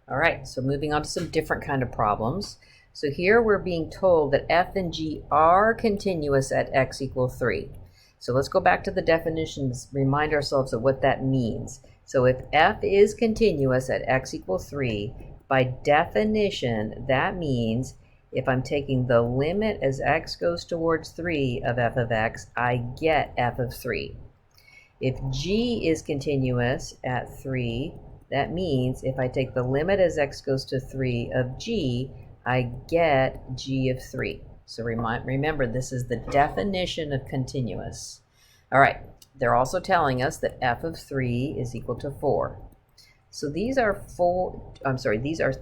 All right, so moving on to some different kind of problems. So here we're being told that f and g are continuous at x equals 3. So let's go back to the definitions, remind ourselves of what that means. So if f is continuous at x equals 3, by definition, that means if I'm taking the limit as x goes towards 3 of f of x, I get f of 3. If g is continuous at 3, that means if I take the limit as x goes to 3 of g, I get g of 3. So remember, this is the definition of continuous. All right, they're also telling us that f of 3 is equal to 4. So these are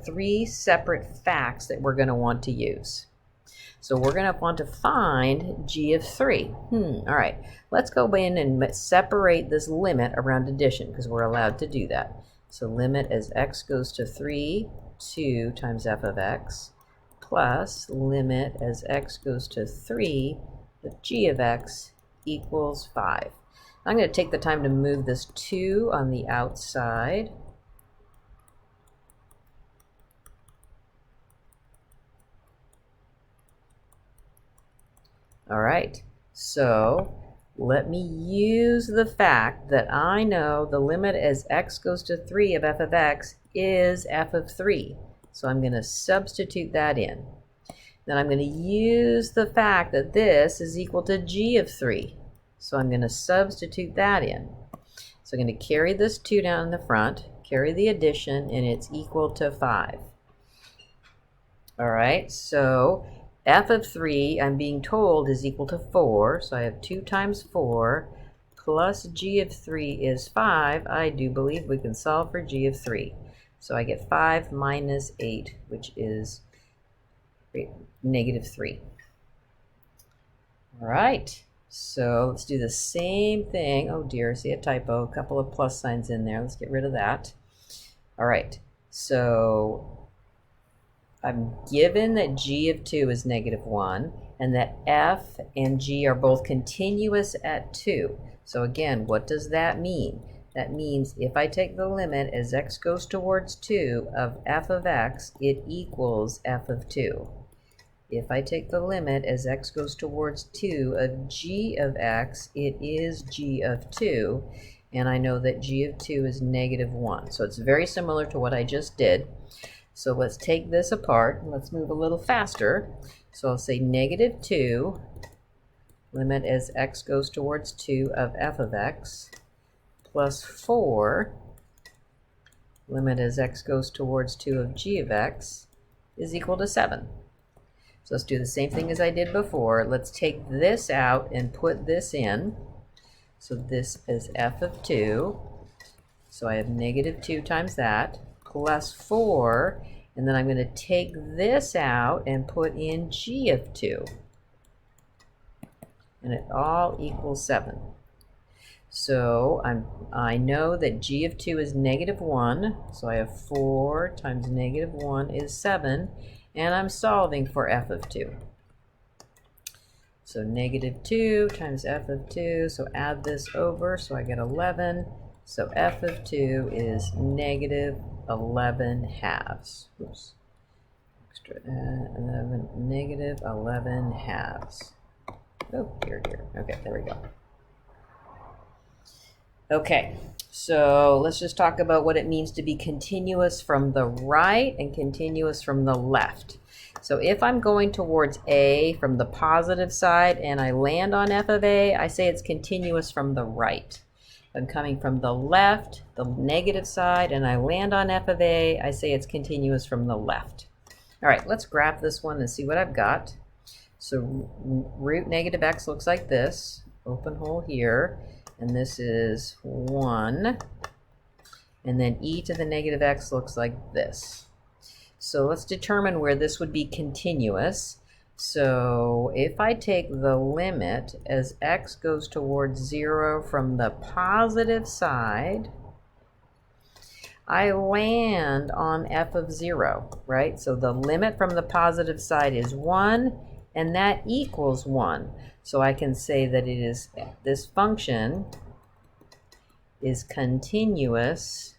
three separate facts that we're going to want to use. So we're going to want to find g of 3. All right, let's go in and separate this limit around addition because we're allowed to do that. So limit as x goes to 3, 2 times f of x, plus limit as x goes to 3 of g of x equals 5. I'm going to take the time to move this 2 on the outside. All right, so let me use the fact that I know the limit as x goes to 3 of f of x is f of 3. So I'm going to substitute that in. Then I'm going to use the fact that this is equal to g of 3. So I'm going to substitute that in. So I'm going to carry this 2 down in the front, carry the addition, and it's equal to 5. All right, so f of 3, I'm being told, is equal to 4. So I have 2 times 4 plus g of 3 is 5. I do believe we can solve for g of 3. So I get 5 minus 8, which is negative 3. All right, so let's do the same thing. Oh dear, see a typo, a couple of plus signs in there. Let's get rid of that. All right, so I'm given that g of 2 is negative 1 and that f and g are both continuous at 2. So again, what does that mean? That means if I take the limit as x goes towards 2 of f of x, it equals f of 2. If I take the limit as x goes towards 2 of g of x, it is g of 2. And I know that g of 2 is negative 1. So it's very similar to what I just did. So let's take this apart. Let's move a little faster. So I'll say negative 2, limit as x goes towards 2 of f of x, plus 4, limit as x goes towards 2 of g of x, is equal to 7. So let's do the same thing as I did before. Let's take this out and put this in. So this is f of 2. So I have negative 2 times that, plus 4, and then I'm going to take this out and put in g of 2. And it all equals 7. So I know that g of 2 is negative 1, so I have 4 times negative 1 is 7, and I'm solving for f of 2. So negative 2 times f of 2, so add this over, so I get 11. So f of 2 is negative 11 halves. Oops. Extra 11, negative 11 halves. Oh, here. Okay, there we go. Okay, so let's just talk about what it means to be continuous from the right and continuous from the left. So if I'm going towards A from the positive side and I land on f of A, I say it's continuous from the right. I'm coming from the left, the negative side, and I land on f of A, I say it's continuous from the left. All right, let's graph this one and see what I've got. So root negative x looks like this, open hole here, and this is 1. And then e to the negative x looks like this. So let's determine where this would be continuous. So if I take the limit as x goes towards 0 from the positive side, I land on f of 0, right? So the limit from the positive side is 1, and that equals 1. So I can say that it is, this function is continuous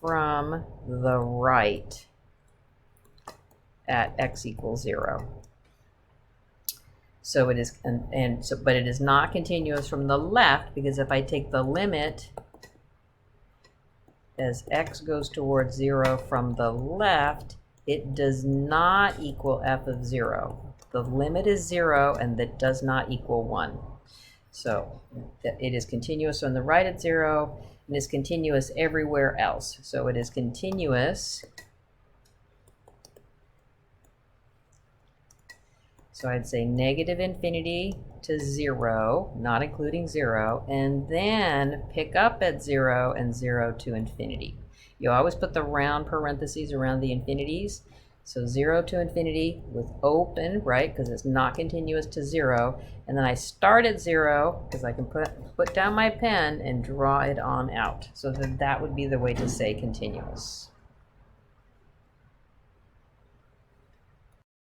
from the right at x equals 0. So it is, but it is not continuous from the left, because if I take the limit as x goes towards 0 from the left, it does not equal f of 0. The limit is 0, and that does not equal 1. So it is continuous on the right at 0, and is continuous everywhere else. So it is continuous. So I'd say negative infinity to 0, not including 0, and then pick up at 0 and 0 to infinity. You always put the round parentheses around the infinities. So 0 to infinity with open, right, because it's not continuous to 0. And then I start at 0 because I can put down my pen and draw it on out. So that would be the way to say continuous.